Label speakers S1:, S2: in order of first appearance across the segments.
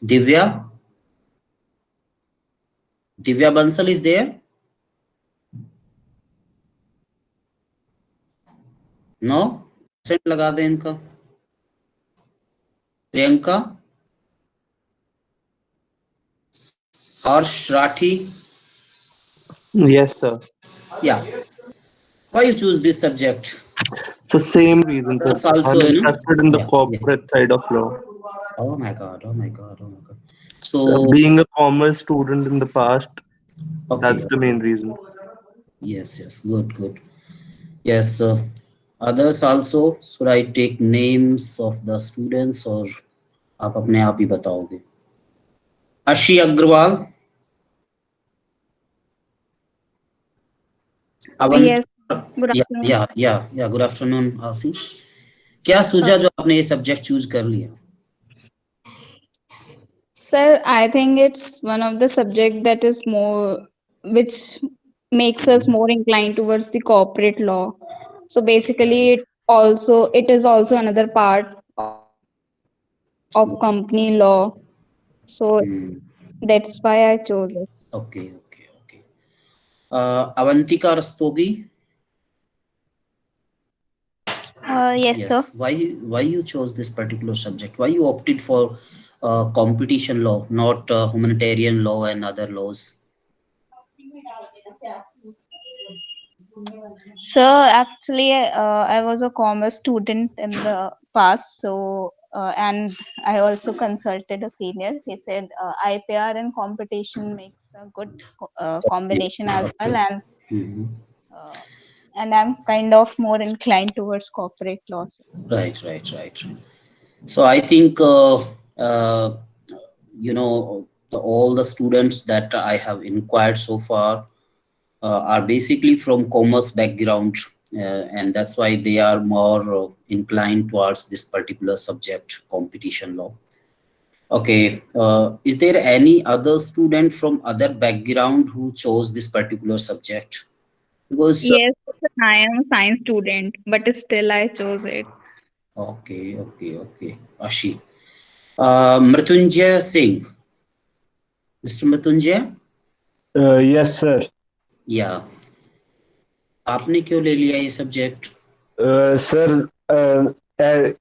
S1: Divya? Divya Bansal is there? No? Set लगा दे इनका. Priyanka? Harsh Rathi?
S2: Yes, sir.
S1: Yeah. Why you choose this subject?
S2: The same reason, sir.
S1: That's also,
S2: I'm interested in the
S1: yeah, yeah.
S2: corporate side of law.
S1: Oh my God, oh my God, oh my God. So,
S2: Being a commerce student in the past,
S1: okay,
S2: that's the
S1: okay.
S2: main reason.
S1: Yes, yes, good, good. Yes, others also, should I take names of the students or आप अपने आप ही बताओगे? Ashi Agrawal, Avant,
S3: Yes, good
S1: yeah,
S3: afternoon.
S1: yeah, yeah, yeah. Good afternoon, Asi. क्या
S3: Uh,
S1: सूझा जो आपने ये subject choose कर लिया?
S3: Sir, I think it's one of the subject that is more, which makes us more inclined towards the corporate law. So basically,
S1: Right.
S3: it is also another part of company law. So
S1: Hmm.
S3: that's why I chose it.
S1: Okay, okay, okay. Avantika Rastogi,
S4: Yes, sir.
S1: yes. Why you chose this particular subject? Why you opted for competition law, not humanitarian law and other laws?
S4: Sir, actually, I was a commerce student in the past, so and I also consulted a senior. He said IPR and competition makes a good
S1: Okay,
S4: combination as well,
S1: okay. Hmm.
S4: uh, and I'm kind of more inclined towards corporate laws.
S1: Right, right, right. So I think uh, all the students that I have inquired so far are basically from commerce background, and that's why they are more inclined towards this particular subject, competition law. Okay, is there any other student from other background who chose this particular subject? Because
S3: Yes, sir, I am a science student, but still I chose it.
S1: okay, okay, okay, Ashi, Mrityunjay Singh, Mr. Mrityunjay,
S5: Yes, sir.
S1: yeah, आपने क्यों ले लिया ये subject?
S5: Sir,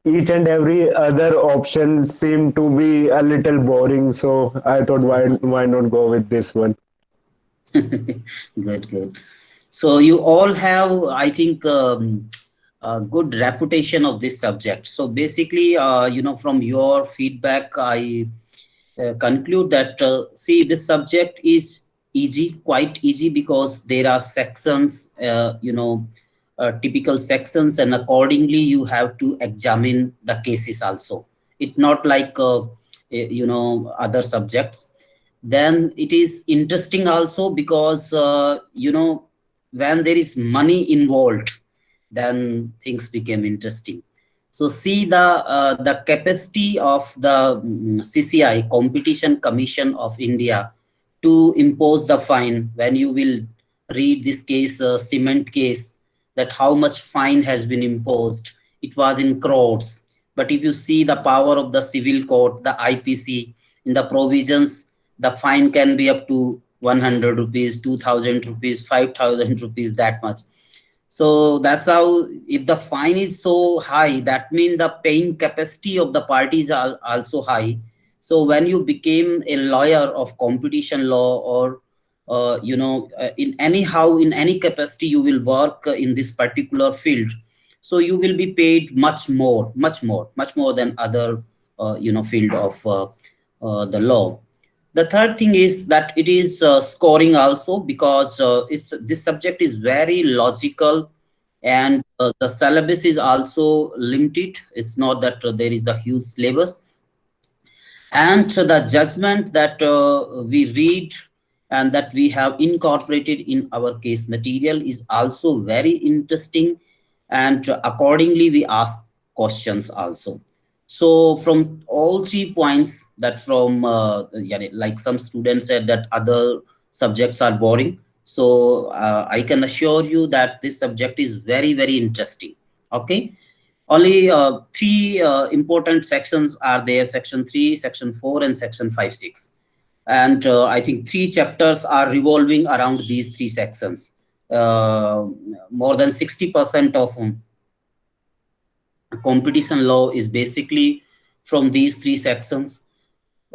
S5: each and every other option seemed to be a little boring, so I thought, why not go with this one?
S1: Good, good. So you all have, I think, a good reputation of this subject. So basically, from your feedback, I conclude that see, this subject is easy, quite easy, because there are sections, typical sections, and accordingly you have to examine the cases also. It's not like other subjects. Then it is interesting also because when there is money involved, then things became interesting. So see the capacity of the CCI, Competition Commission of India, to impose the fine. When you will read this case, cement case, that how much fine has been imposed, it was in crores. But if you see the power of the civil court, the IPC, in the provisions, the fine can be up to 100 rupees, 2000 rupees, 5000 rupees, that much. So that's how, if the fine is so high, that means the paying capacity of the parties are also high. So when you became a lawyer of competition law, or in anyhow, in any capacity you will work in this particular field, so you will be paid much more, much more, much more than other field of the law. The third thing is that it is scoring also, because it's this subject is very logical, and the syllabus is also limited. It's not that there is the huge syllabus, and the judgment that we read and that we have incorporated in our case material is also very interesting, and accordingly we ask questions also. So from all 3 points, that from yeah, like some students said that other subjects are boring, so I can assure you that this subject is very, very interesting. Okay. Only three important sections are there: Section 3, Section 4, and Section 5, 6. And I think three chapters are revolving around these three sections. More than 60% of competition law is basically from these three sections.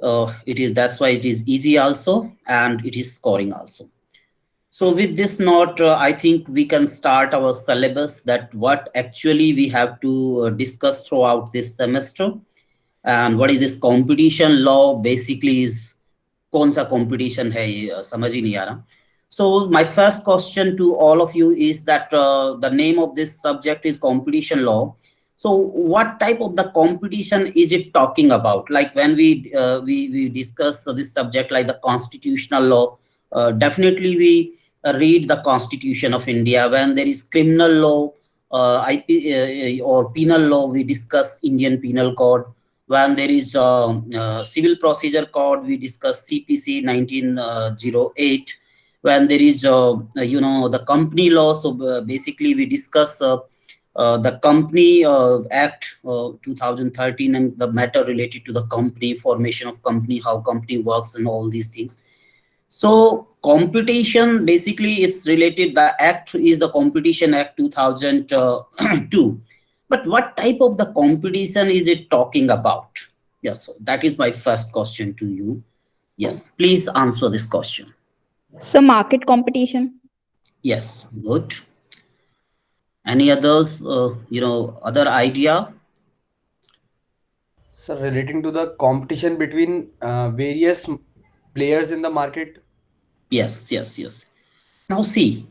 S1: It is That's why it is easy also, and it is scoring also. So with this note, I think we can start our syllabus, that what actually we have to discuss throughout this semester, and what is this competition law basically is. कौन सा competition है ये समझ ही नहीं आ रहा. So my first question to all of you is that the name of this subject is competition law. So what type of the competition is it talking about? Like when we discuss this subject, like the constitutional law, definitely we read the Constitution of India. When there is criminal law, or penal law, we discuss Indian Penal Code. When there is civil procedure code, we discuss CPC 1908. When there is the company law, so basically we discuss the company act 2013, and the matter related to the company formation of company, how company works, and all these things. So competition, basically it's related, the act is the Competition Act 2002. But what type of the competition is it talking about? Yes, so that is my first question to you. Yes, please answer this question.
S3: So market competition.
S1: Yes, good. Any others, other idea?
S6: So relating to the competition between various players in the market.
S1: Yes, yes, yes. Now see,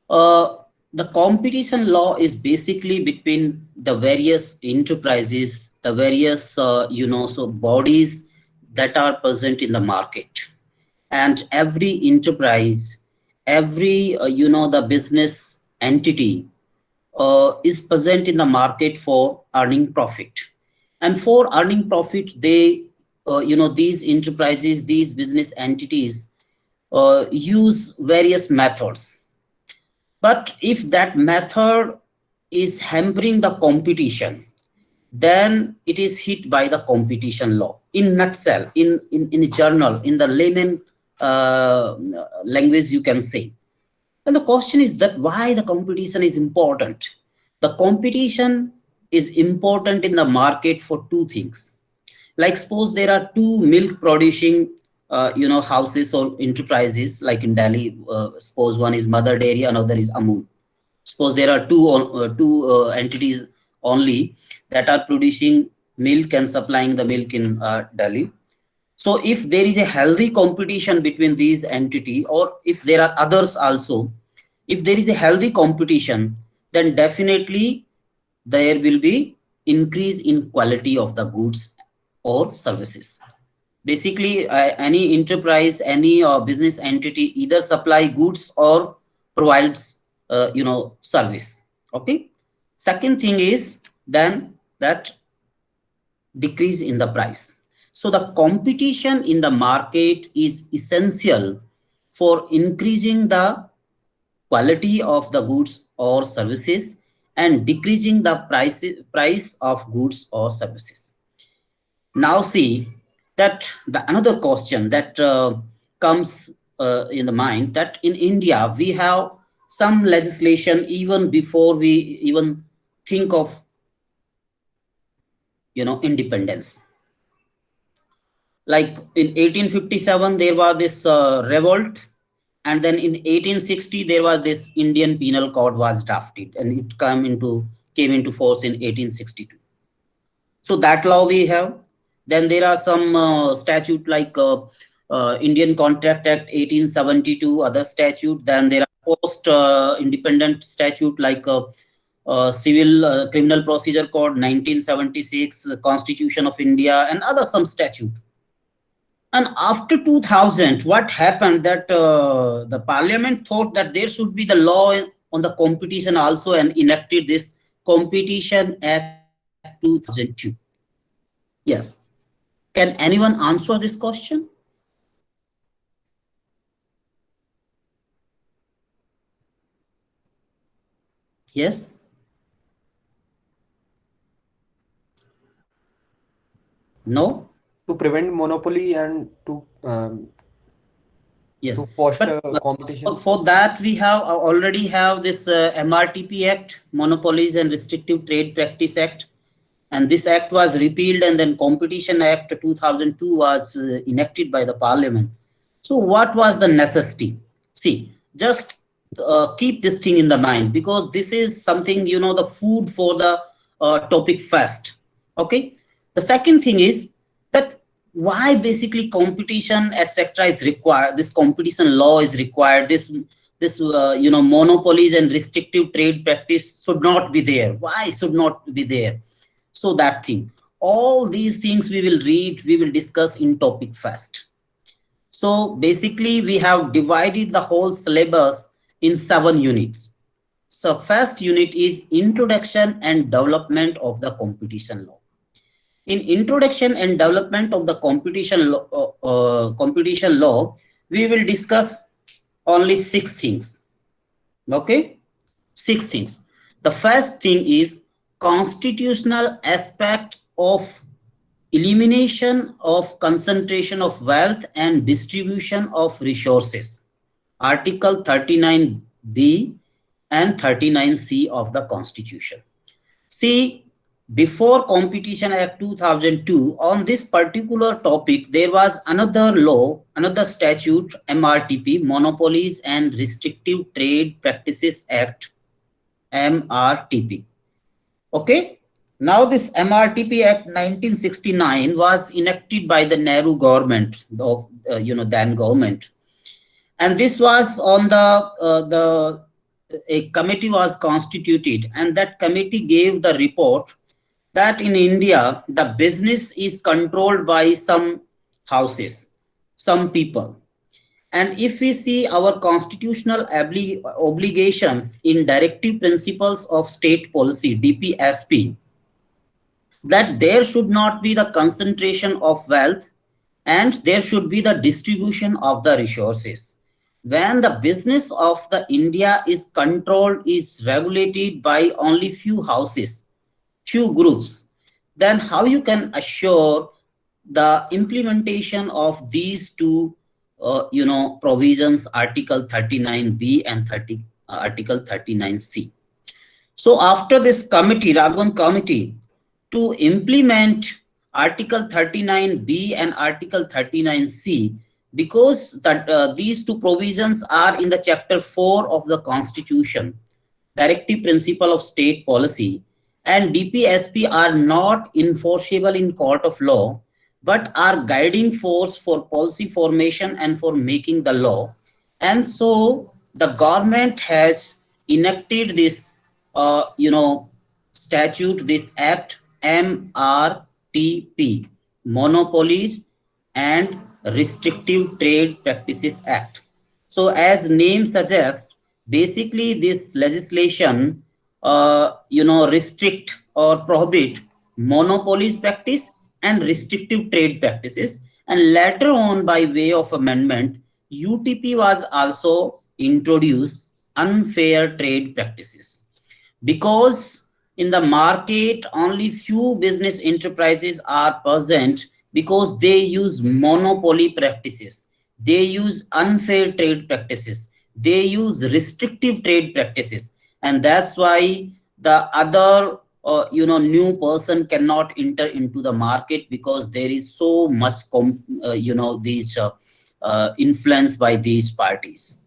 S1: uh, the competition law is basically between the various enterprises, the various, so bodies that are present in the market. And every enterprise, every, the business entity is present in the market for earning profit. And for earning profit, they, these enterprises, these business entities use various methods. But if that method is hampering the competition, then it is hit by the competition law. In nutshell, in a journal, in the layman language, you can say. And the question is that why the competition is important. The competition is important in the market for two things. Like suppose there are two milk producing houses or enterprises, like in Delhi. Suppose one is Mother Dairy, another is Amul. Suppose there are two entities only that are producing milk and supplying the milk in Delhi. So if there is a healthy competition between these entity, or if there are others also, if there is a healthy competition, then definitely there will be increase in quality of the goods or services. Basically, any enterprise, any business entity either supply goods or provides, service. Okay. Second thing is then that decrease in the price. So the competition in the market is essential for increasing the quality of the goods or services and decreasing the price of goods or services. Now see that the another question that comes in the mind, that in India we have some legislation even before we even think of independence. Like in 1857 there was this revolt, and then in 1860 there was this Indian Penal Code was drafted, and it came into force in 1862. So that law we have. Then there are some statute like Indian Contract Act 1872, other statute. Then there are post independent statute like Civil Criminal Procedure Code 1976, Constitution of India, and other some statute. And after 2000, what happened that the parliament thought that there should be the law on the competition also, and enacted this Competition Act 2002. Yes. Can anyone answer this question? Yes. No?
S6: To prevent monopoly and to
S1: Yes.
S6: foster
S1: But
S6: competition.
S1: for that, we have already have this MRTP Act, Monopolies and Restrictive Trade Practice Act. And this act was repealed, and then Competition Act 2002 was enacted by the Parliament. So what was the necessity? See, just keep this thing in the mind, because this is something, the food for the topic first. Okay. The second thing is that why basically competition, etc., is required. This competition law is required. This monopolies and restrictive trade practice should not be there. Why should not be there? So that thing, all these things we will read, we will discuss in topic first. So basically we have divided the whole syllabus in 7 units. So first unit is introduction and development of the competition law. In introduction and development of the competition law, we will discuss only 6 things. Okay, 6 things. The first thing is constitutional aspect of elimination of concentration of wealth and distribution of resources, Article 39B and 39C of the Constitution. See, before Competition Act 2002, on this particular topic, there was another law, another statute, MRTP, Monopolies and Restrictive Trade Practices Act, MRTP. Okay. Now this MRTP Act 1969 was enacted by the Nehru government, of then government, and this was on a committee was constituted, and that committee gave the report that in India the business is controlled by some houses, some people. And if we see our constitutional obligations in Directive Principles of State Policy, DPSP, that there should not be the concentration of wealth and there should be the distribution of the resources. When the business of the India is controlled, is regulated by only few houses, few groups, then how you can assure the implementation of these two provisions, Article 39B and Article 39C. So after this committee, Raghavan committee, to implement Article 39B and Article 39C, because that these two provisions are in the Chapter 4 of the Constitution, Directive Principle of State Policy, and DPSP are not enforceable in court of law, but are guiding force for policy formation and for making the law. And so the government has enacted this, statute, this act, MRTP, Monopolies and Restrictive Trade Practices Act. So as name suggests, basically this legislation, restrict or prohibit monopolies practice and restrictive trade practices. And later on, by way of amendment, UTP was also introduced, unfair trade practices. Because in the market, only few business enterprises are present because they use monopoly practices. They use unfair trade practices. They use restrictive trade practices. And that's why the other new person cannot enter into the market, because there is so much influence by these parties.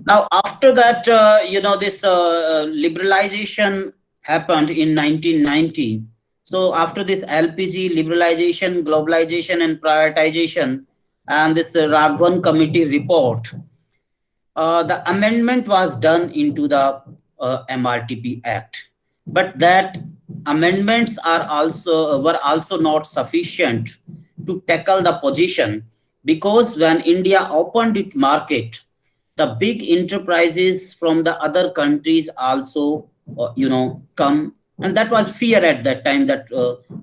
S1: Now after that, this liberalization happened in 1990. So after this LPG liberalization, globalization and privatization, and this Raghavan committee report, the amendment was done into the MRTP Act. But that amendments were also not sufficient to tackle the position, because when India opened its market, the big enterprises from the other countries also come, and that was fear at that time, that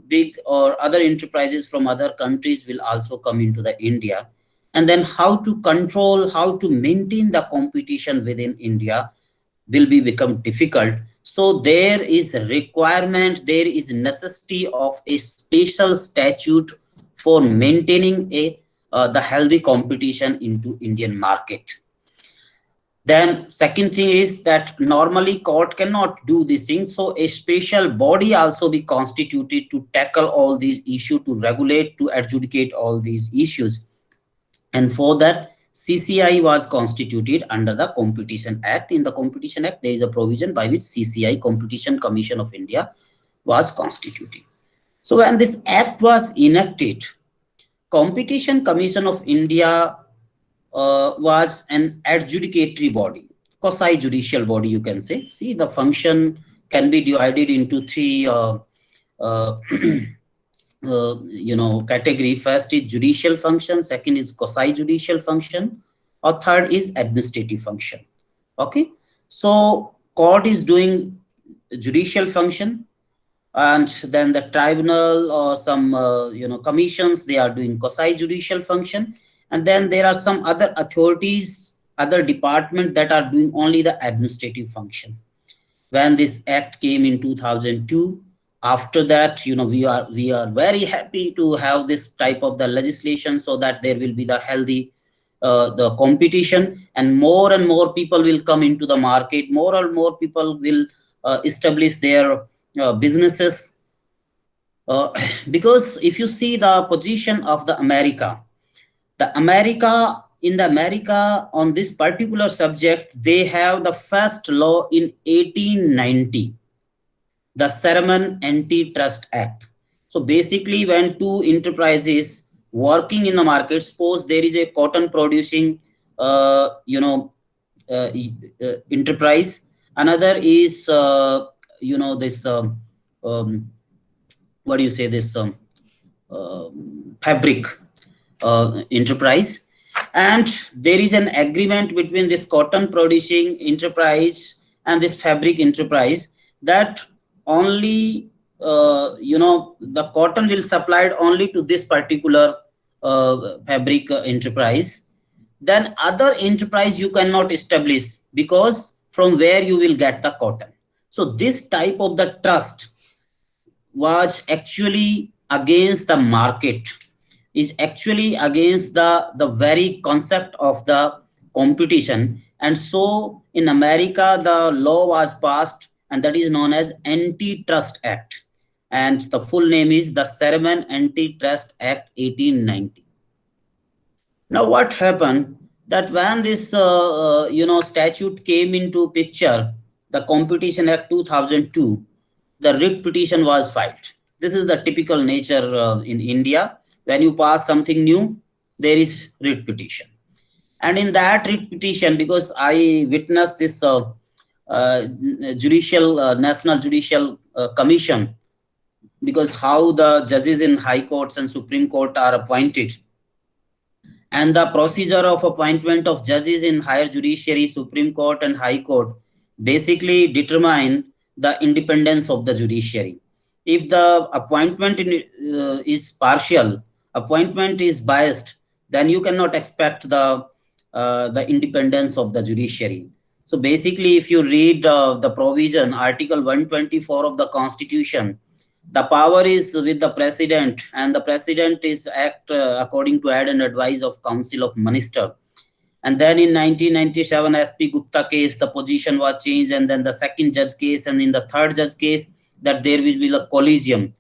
S1: big or other enterprises from other countries will also come into the India. And then how to control, how to maintain the competition within India will become difficult. So there is a requirement, there is necessity of a special statute for maintaining the healthy competition into Indian market. Then second thing is that normally court cannot do these things. So a special body also be constituted to tackle all these issues, to regulate, to adjudicate all these issues. And for that, CCI was constituted under the Competition Act. In the Competition Act, there is a provision by which CCI, Competition Commission of India, was constituted. So when this act was enacted, Competition Commission of India was an adjudicatory body, quasi-judicial body, you can say. See, the function can be divided into three category. First is judicial function, second is quasi-judicial function, or third is administrative function. Okay, so court is doing judicial function, and then the tribunal or some commissions, they are doing quasi-judicial function, and then there are some other authorities, other departments that are doing only the administrative function. When this act came in 2002, after that, we are very happy to have this type of the legislation, so that there will be the healthy the competition, and more people will come into the market, more and more people will establish their businesses. Because if you see the position of the America in the America on this particular subject, they have the first law in 1890, the Sherman Antitrust Act. So basically, when two enterprises working in the market, suppose there is a cotton producing enterprise, another is this what do you say, this fabric enterprise, and there is an agreement between this cotton producing enterprise and this fabric enterprise, that only the cotton will supplied only to this particular fabric enterprise. Then other enterprise you cannot establish, because from where you will get the cotton. So this type of the trust was actually against the market, is actually against the very concept of the competition. And so in America, the law was passed, and that is known as Antitrust Act. And the full name is the Sherman Antitrust Act 1890. Now what happened, that when this statute came into picture, the Competition Act 2002, the writ petition was filed. This is the typical nature in India. When you pass something new, there is writ petition. And in that writ petition, because I witnessed this National Judicial Commission, because how the judges in high courts and Supreme Court are appointed, and the procedure of appointment of judges in higher judiciary, Supreme Court and High Court, basically determine the independence of the judiciary. If the appointment is partial, appointment is biased, then you cannot expect the independence of the judiciary. So basically, if you read the provision, Article 124 of the Constitution, the power is with the president, and the president is act according to ad and advice of Council of Minister. And then in 1997 SP Gupta case, the position was changed, and then the second judge case, and in the third judge case, that there will be a collegium.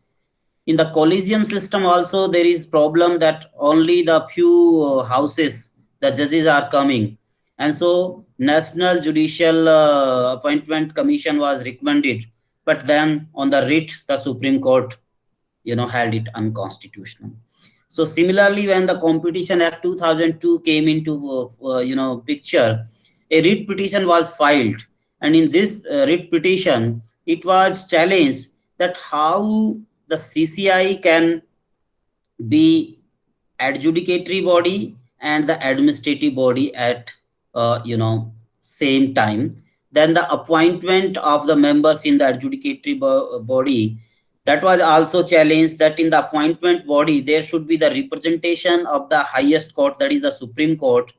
S1: In the collegium system also, there is problem that only the few houses, the judges are coming. And so National Judicial Appointment Commission was recommended, but then on the writ, the Supreme Court, held it unconstitutional. So similarly, when the Competition Act 2002 came into picture, a writ petition was filed, and in this writ petition, it was challenged that how the CCI can be adjudicatory body and the administrative body at same time. Then the appointment of the members in the adjudicatory body, that was also challenged, that in the appointment body there should be the representation of the highest court, that is the Supreme Court,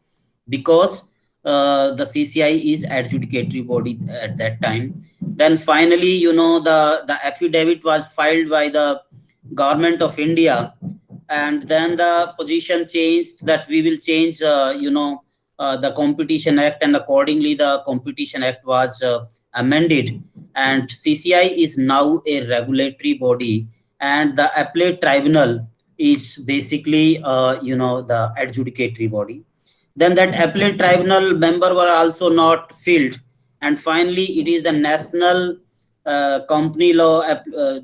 S1: because the CCI is adjudicatory body at that time. Then finally, the affidavit was filed by the government of India, and then the position changed that we will change, the Competition Act, and accordingly the Competition Act was amended, and CCI is now a regulatory body, and the appellate tribunal is basically, the adjudicatory body. Then that appellate tribunal member were also not filled, and finally it is the national company law,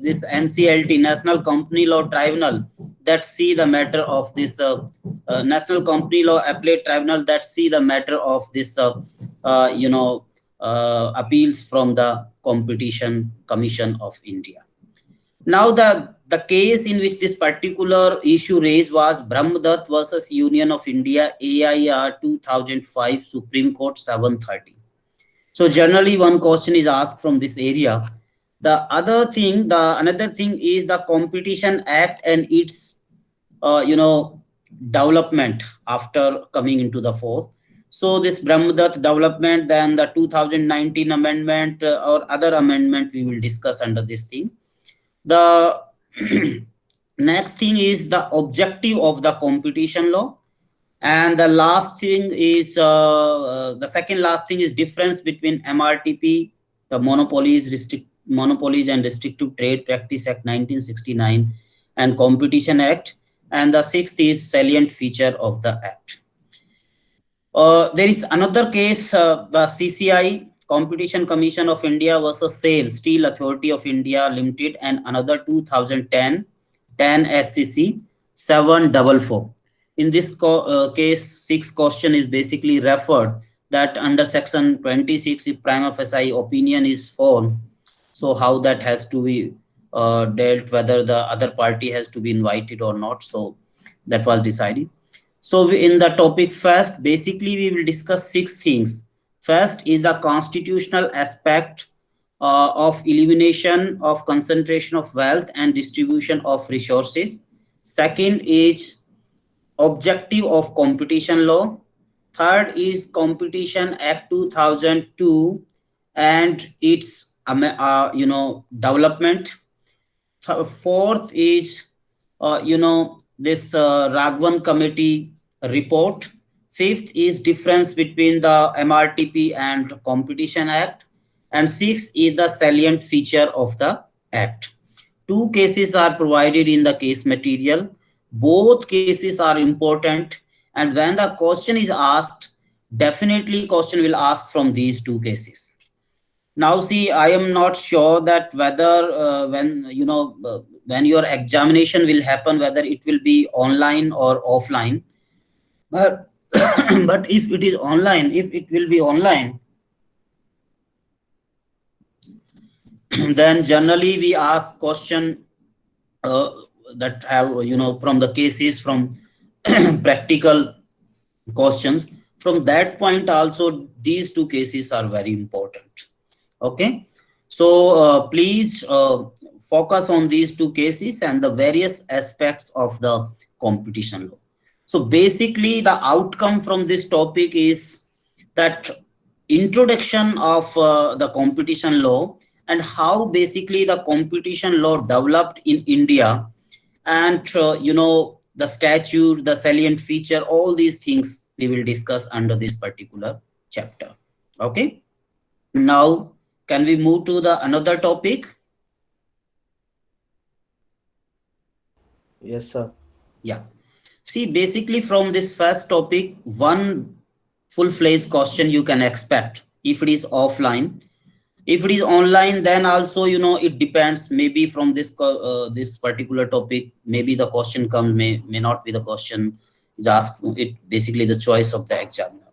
S1: this NCLT, National Company Law Tribunal, that see the matter of this National Company Law Appellate Tribunal, that see the matter of this appeals from the Competition Commission of India. Now the case in which this particular issue raised was Brahmadatta versus Union of India, AIR 2005, Supreme Court 730. So generally one question is asked from this area. Another thing is the Competition Act and its development after coming into the force. So this Brahmadatta development, then the 2019 amendment or other amendment we will discuss under this thing. The next thing is the objective of the competition law. And the last thing is, the second last thing is difference between MRTP, the Monopolies and Restrictive Trade Practice Act 1969, and Competition Act. And the sixth is salient feature of the Act. There is another case, the CCI, Competition Commission of India versus SAIL, Steel Authority of India Limited, and another 2010 SCC 744. In this case, 6 question is basically referred that under section 26, if prima facie opinion is formed, so how that has to be dealt, whether the other party has to be invited or not. So that was decided. So in the topic first, basically we will discuss 6 things. First is the constitutional aspect of elimination of concentration of wealth and distribution of resources. Second is objective of competition law. Third is Competition Act 2002 and its development. Fourth is this Raghavan committee report. Fifth is difference between the MRTP and Competition Act. And sixth is the salient feature of the Act. 2 cases are provided in the case material. Both cases are important, and when the question is asked, definitely question will ask from these 2 cases. Now see, I am not sure that whether when your examination will happen, whether it will be online or offline, but but if it is online, if it will be online, then generally we ask question that have from the cases, from practical questions. From that point also, these 2 cases are very important. Okay, so please focus on these 2 cases and the various aspects of the competition law. So basically the outcome from this topic is that introduction of the competition law and how basically the competition law developed in India, and the statute, the salient feature, all these things we will discuss under this particular chapter. Okay, now can we move to the another topic?
S6: Yes, sir.
S1: Yeah. See, basically from this first topic, one full-fledged question you can expect if it is offline. If it is online, then also it depends. Maybe from this this particular topic, maybe the question comes, may not be the question is asked. It basically the choice of the examiner.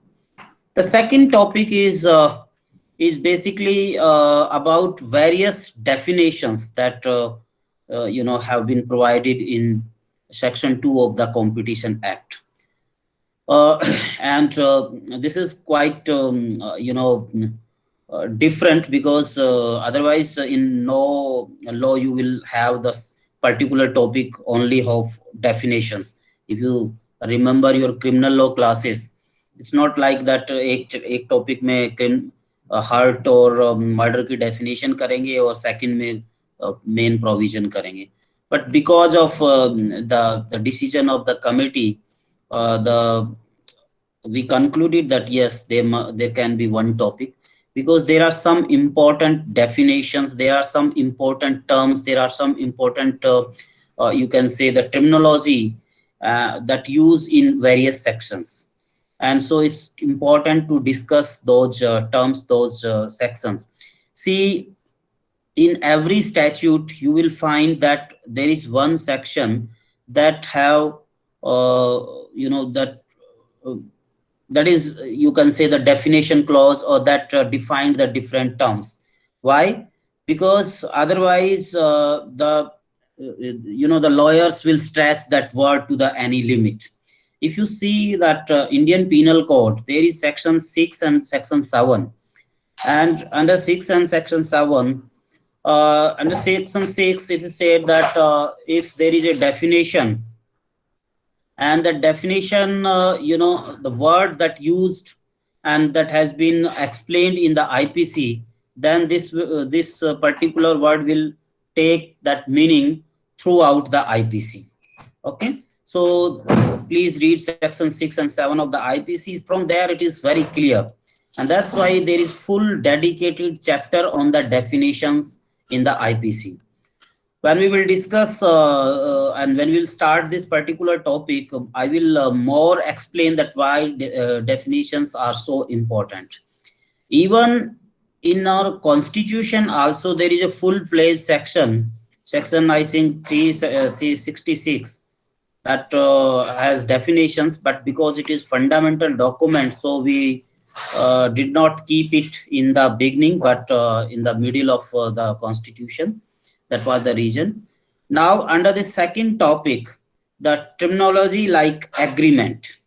S1: The second topic is basically about various definitions that have been provided in Section 2 of the Competition Act. And this is quite different, because otherwise in no law you will have this particular topic only of definitions. If you remember your criminal law classes, it's not like that एक topic में hurt और murder की definition करेंगे और second में main provision करेंगे. But because of the decision of the committee, we concluded that yes, there can be one topic, because there are some important definitions, there are some important terms, there are some important you can say the terminology that use in various sections, and so it's important to discuss those terms, those sections. See, in every statute you will find that there is one section that have that uh, that is, you can say, the definition clause, or that define the different terms. Why? Because otherwise the lawyers will stretch that word to the any limit. If you see that Indian Penal Code, there is section 6 and section 7, and under 6 and section 7, under section 6 it is said that if there is a definition, and the definition the word that used and that has been explained in the IPC, then this particular word will take that meaning throughout the IPC. Okay, so please read section 6 and 7 of the IPC. From there it is very clear, and that's why there is full dedicated chapter on the definitions in the IPC. When we will discuss and when we will start this particular topic, I will more explain that why definitions are so important. Even in our constitution also, there is a full-fledged section I think 366, that has definitions, but because it is fundamental document, so we did not keep it in the beginning, but in the middle of the constitution. That was the reason. Now, under the second topic, the terminology like agreement.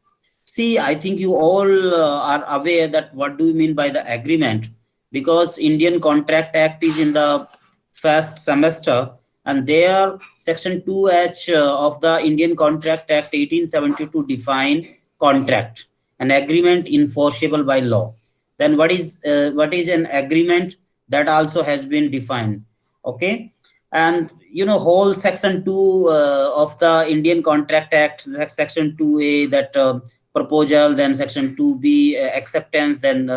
S1: See, I think you all are aware that what do you mean by the agreement, because Indian Contract Act is in the first semester, and there section 2H of the Indian Contract Act 1872 define contract, an agreement enforceable by law. Then what is an agreement? That also has been defined. Okay, and whole section 2 of the Indian Contract Act, section 2A, that proposal, then section 2B acceptance, then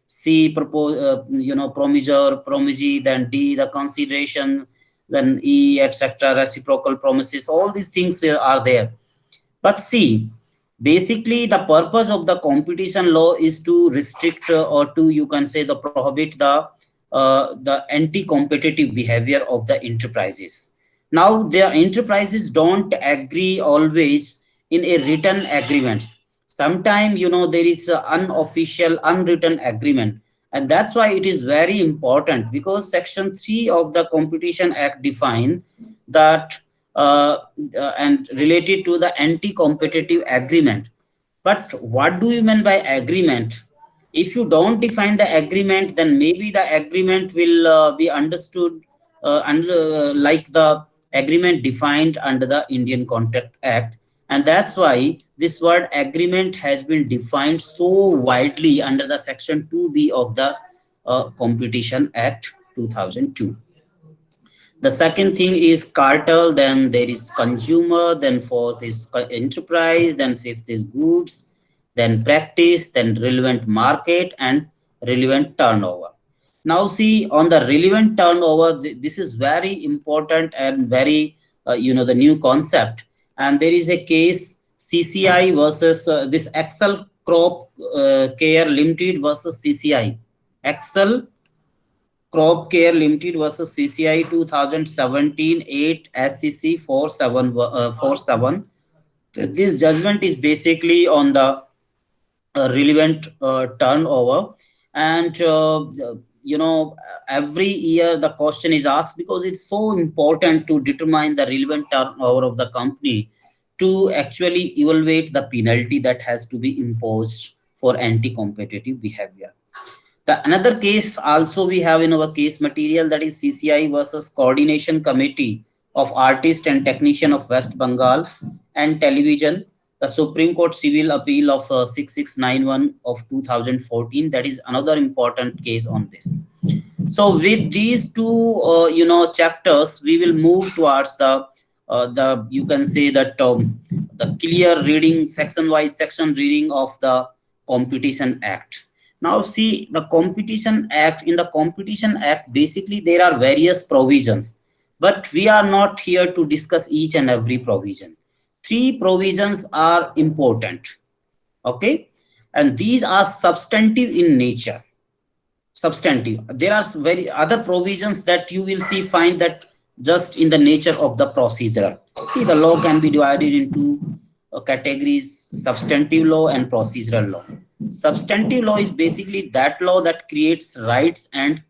S1: C promissor, then D the consideration, then E, etc., reciprocal promises. All these things are there. But see, basically the purpose of the competition law is to restrict or to, you can say, the prohibit the anti-competitive behavior of the enterprises. Now, the enterprises don't agree always in a written agreements. Sometimes there is an unofficial, unwritten agreement, and that's why it is very important, because section 3 of the Competition Act define that and related to the anti-competitive agreement. But what do you mean by agreement? If you don't define the agreement, then maybe the agreement will be understood like the agreement defined under the Indian Contract Act. And that's why this word agreement has been defined so widely under the section 2B of the Competition Act 2002. The second thing is cartel, then there is consumer, then fourth is enterprise, then fifth is goods, then practice, then relevant market, and relevant turnover. Now see, on the relevant turnover, this is very important and very, the new concept. And there is a case, CCI versus this Excel Crop Care Limited versus CCI. Excel Crop Care Limited versus CCI 2017 8 SCC 4747. This judgment is basically on the relevant turnover, and every year the question is asked, because it's so important to determine the relevant turnover of the company to actually evaluate the penalty that has to be imposed for anti-competitive behavior. The another case also we have in our case material, that is CCI versus Coordination Committee of Artists and Technicians of West Bengal and Television the Supreme Court Civil Appeal of 6691 of 2014. That is another important case on this. So with these two, chapters, we will move towards the you can say that the clear reading, section-wise section reading of the Competition Act. Now see the Competition Act. In the Competition Act, basically there are various provisions, but we are not here to discuss each and every provision. Three provisions are important, okay, and these are substantive in nature. Substantive. There are very other provisions that you will see find that just in the nature of the procedural. See, the law can be divided into categories: substantive law and procedural law. Substantive law is basically that law that creates rights and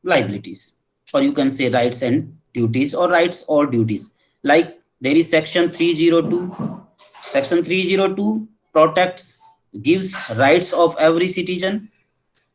S1: liabilities, or you can say rights and duties, or rights or duties. Like there is section 302. Section 302 protects, gives rights of every citizen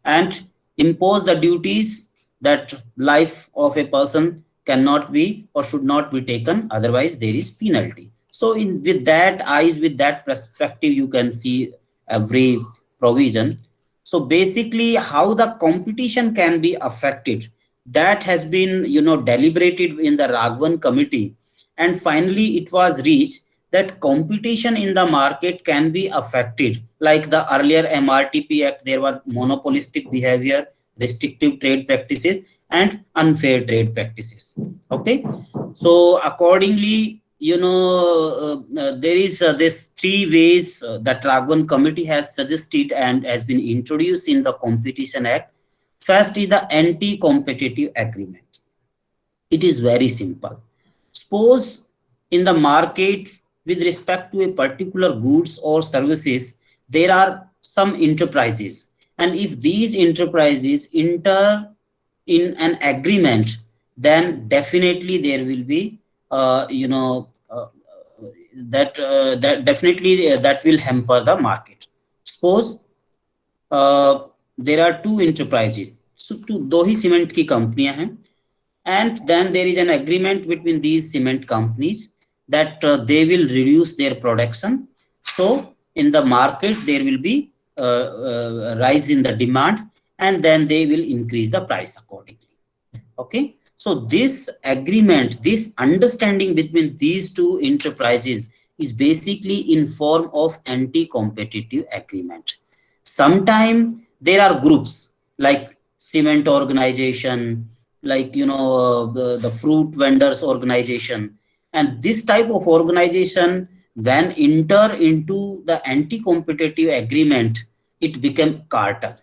S1: and impose the duties that life of a person cannot be or should not be taken, otherwise there is penalty. So with that eyes, with that perspective, you can see every provision. So basically how the competition can be affected, that has been deliberated in the Raghavan committee, and finally it was reached that competition in the market can be affected. Like the earlier MRTP Act, there were monopolistic behavior, restrictive trade practices, and unfair trade practices. Okay, so accordingly, there is this three ways that Raghavan committee has suggested and has been introduced in the Competition Act. First is the anti-competitive agreement. It is very simple. Suppose in the market, with respect to a particular goods or services, there are some enterprises, and if these enterprises enter in an agreement, then definitely there will be that will hamper the market. Suppose there are two enterprises, so दो ही cement की कंपनियां हैं, and then there is an agreement between these cement companies that they will reduce their production. So in the market there will be rise in the demand, and then they will increase the price accordingly. Okay, so this agreement, this understanding between these two enterprises is basically in form of anti-competitive agreement. Sometimes there are groups like cement organization, like the fruit vendors organization, and this type of organization, when enter into the anti-competitive agreement, it became cartel,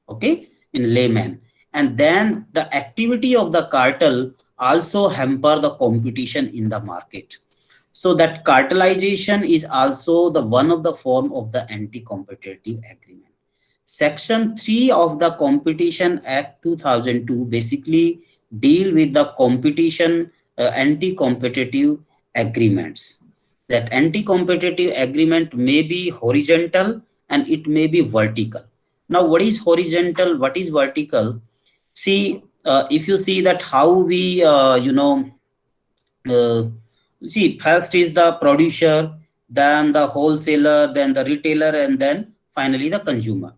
S1: okay, in layman. And then the activity of the cartel also hamper the competition in the market. So that cartelization is also the one of the form of the anti-competitive agreement. Section 3 of the Competition Act 2002 basically deal with the competition anti-competitive agreements. That anti-competitive agreement may be horizontal and it may be vertical. Now, what is horizontal? What is vertical? See, if you see that how we, see, first is the producer, then the wholesaler, then the retailer, and then finally the consumer.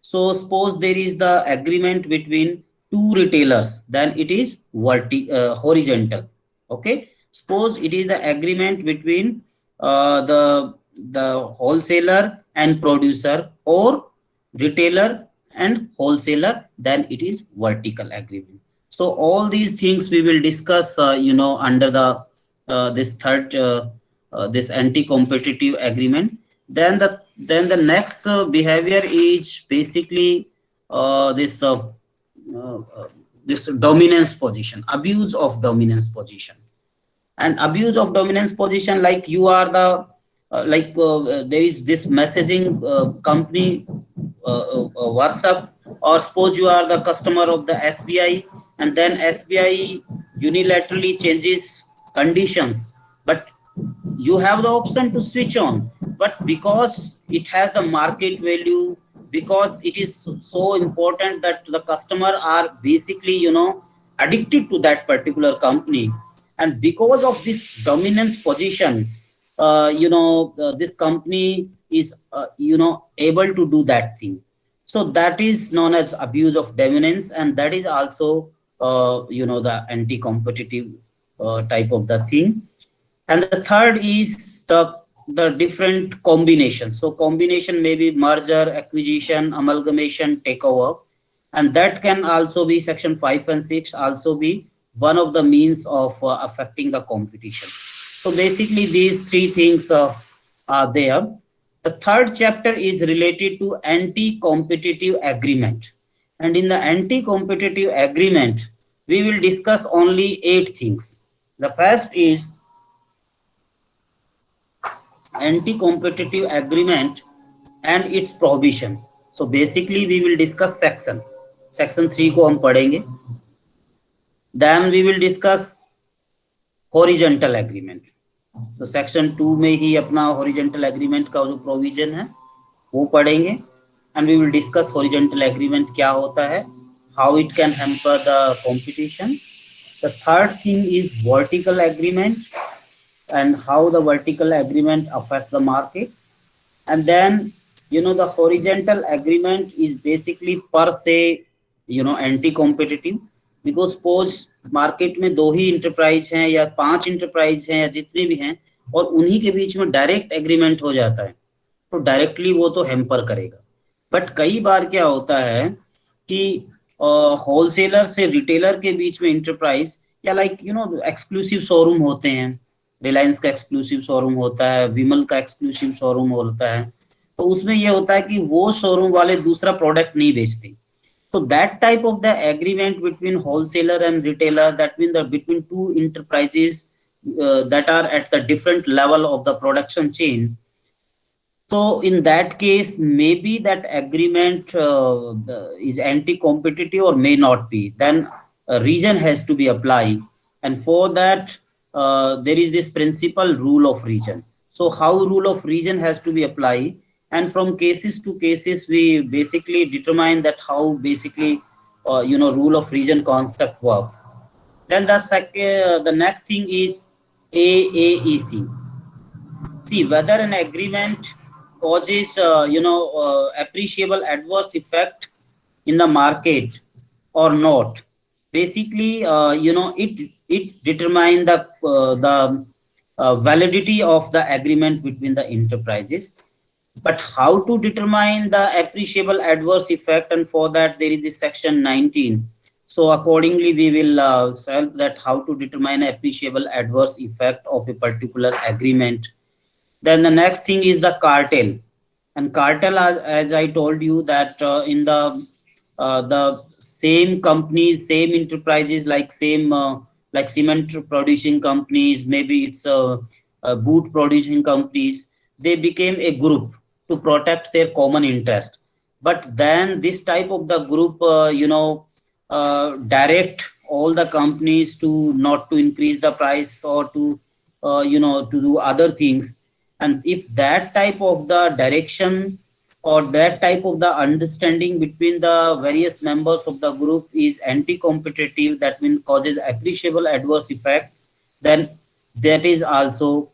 S1: So suppose there is the agreement between two retailers, then it is horizontal. Okay, suppose it is the agreement between the wholesaler and producer, or retailer and wholesaler, then it is vertical agreement. So all these things we will discuss under the this third this anti-competitive agreement. Then the next behavior is basically this dominance position, abuse of dominance position. And abuse of dominance position, like you are the there is this messaging company, WhatsApp, or suppose you are the customer of the SBI, and then SBI unilaterally changes conditions, but you have the option to switch on, but because it has the market value, because it is so important that the customer are basically addicted to that particular company, and because of this dominance position, this company is able to do that thing. So that is known as abuse of dominance, and that is also the anti-competitive type of the thing. And the third is the different combinations. So combination may be merger, acquisition, amalgamation, takeover, and that can also be section 5 and 6 also be one of the means of affecting the competition. So basically these three things are there. The third chapter is related to anti-competitive agreement, and in the anti-competitive agreement we will discuss only 8 things. The first is anti-competitive agreement and its prohibition. So basically we will discuss section 3 को हम पढ़ेंगे. Then we will discuss horizontal agreement. तो section 2 में ही अपना horizontal agreement का जो provision है वो पढ़ेंगे, and we will discuss horizontal agreement क्या होता है, how it can hamper the competition. The third thing is vertical agreement and how the vertical agreement affects the market. And then the horizontal agreement is basically per se anti-competitive, because suppose market में 2 ही enterprise हैं या 5 enterprise हैं या जितने भी हैं और उन्हीं के बीच में डायरेक्ट एग्रीमेंट हो जाता है तो डायरेक्टली वो तो हैम्पर करेगा. बट कई बार क्या होता है कि होलसेलर से रिटेलर के बीच में इंटरप्राइज या एक्सक्लूसिव शोरूम होते हैं, रिलायंस का एक्सक्लूसिव शोरूम होता है, विमल का एक्सक्लूसिव शोरूम होता है, तो उसमें ये होता है कि वो शोरूम वाले दूसरा प्रोडक्ट नहीं बेचते. So that type of the agreement between wholesaler and retailer, that means between two enterprises that are at the different level of the production chain. So in that case, maybe that agreement is anti-competitive or may not be. Then a reason has to be applied, and for that there is this principle rule of reason. So how rule of reason has to be applied, and from cases to cases we basically determine that how basically rule of reason concept works. Then the next thing is AAEC. See whether an agreement causes appreciable adverse effect in the market or not. Basically it determines the validity of the agreement between the enterprises. But how to determine the appreciable adverse effect, and for that there is this section 19. So accordingly we will solve that how to determine appreciable adverse effect of a particular agreement. Then the next thing is the cartel, and cartel, as I told you, that in the same companies, same enterprises, like cement producing companies, maybe it's boot producing companies, they became a group to protect their common interest. But then this type of the group direct all the companies to not to increase the price or to to do other things. And if that type of the direction or that type of the understanding between the various members of the group is anti-competitive, that means causes appreciable adverse effect, then that is also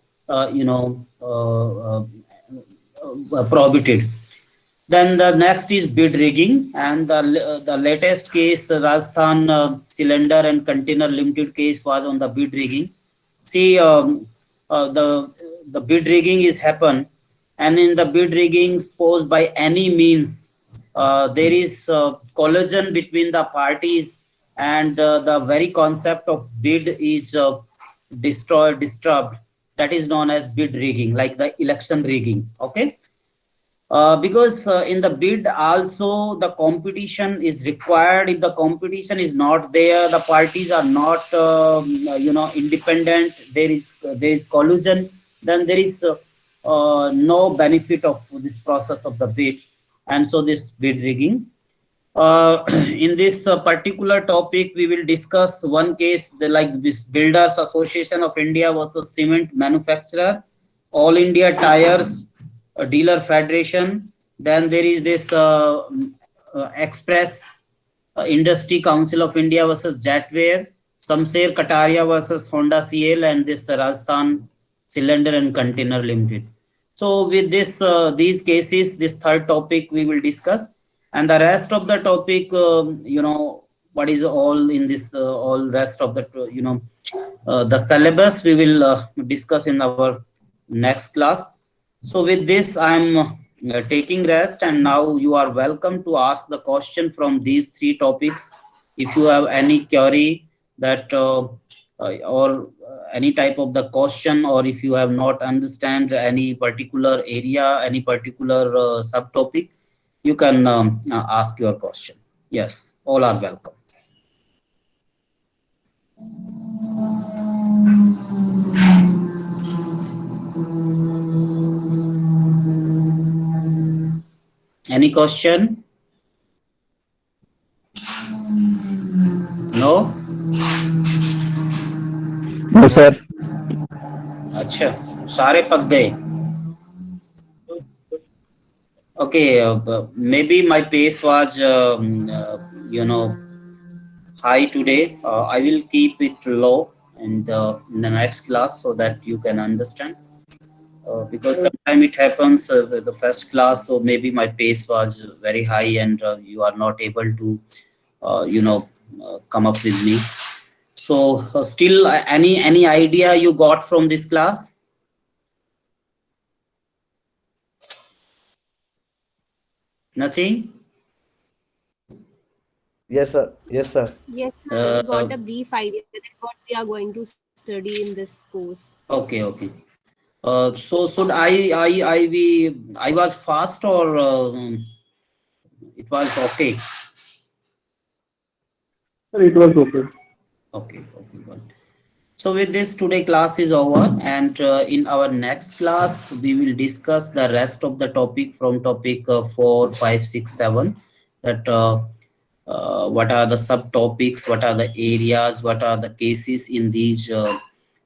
S1: prohibited. Then the next is bid rigging, and the latest case, Rajasthan Cylinder and Container Limited case, was on the bid rigging. See, the bid rigging is happen, and in the bid rigging, suppose by any means there is collusion between the parties, and the very concept of bid is disturbed. That is known as bid rigging, like the election rigging. Okay. Because in the bid also the competition is required. If the competition is not there, the parties are not independent, there is collusion, then there is no benefit of this process of the bid, and so this bid rigging. In this particular topic we will discuss one case, like this Builders Association of India versus Cement Manufacturer, All India Tires Dealer Federation. Then there is this Express Industry Council of India versus Jetware, Samser Kataria versus Honda CL, and this Rajasthan cylinder and container limited. So with this, these cases, this third topic we will discuss, and the rest of the topic, what is all in this, all rest of the, the syllabus we will discuss in our next class. So with this, I'm taking rest, and now you are welcome to ask the question from these three topics. If you have any query that or any type of the question, or if you have not understand any particular area, any particular subtopic, you can ask your question. Yes, all are welcome. Any question? No?
S2: No, sir.
S1: अच्छा, सारे पक गए. Okay, maybe my pace was, high today. I will keep it low in the next class so that you can understand. Because sometimes it happens the first class, so maybe my pace was very high, and you are not able to, come up with me. So still, any idea you got from this class? Nothing?
S6: Yes, sir. Yes, sir.
S7: Yes, sir. We got a brief idea that what we are going to study in this course.
S1: Okay, okay. So should I was fast, or it was okay?
S2: Sir, it was okay.
S1: Okay, good. So with this, today class is over, and in our next class we will discuss the rest of the topic from topic 4, 5, 6, 7. That what are the subtopics, what are the areas, what are the cases in these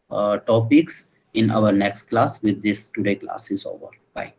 S1: topics in our next class. With this, today class is over. Bye.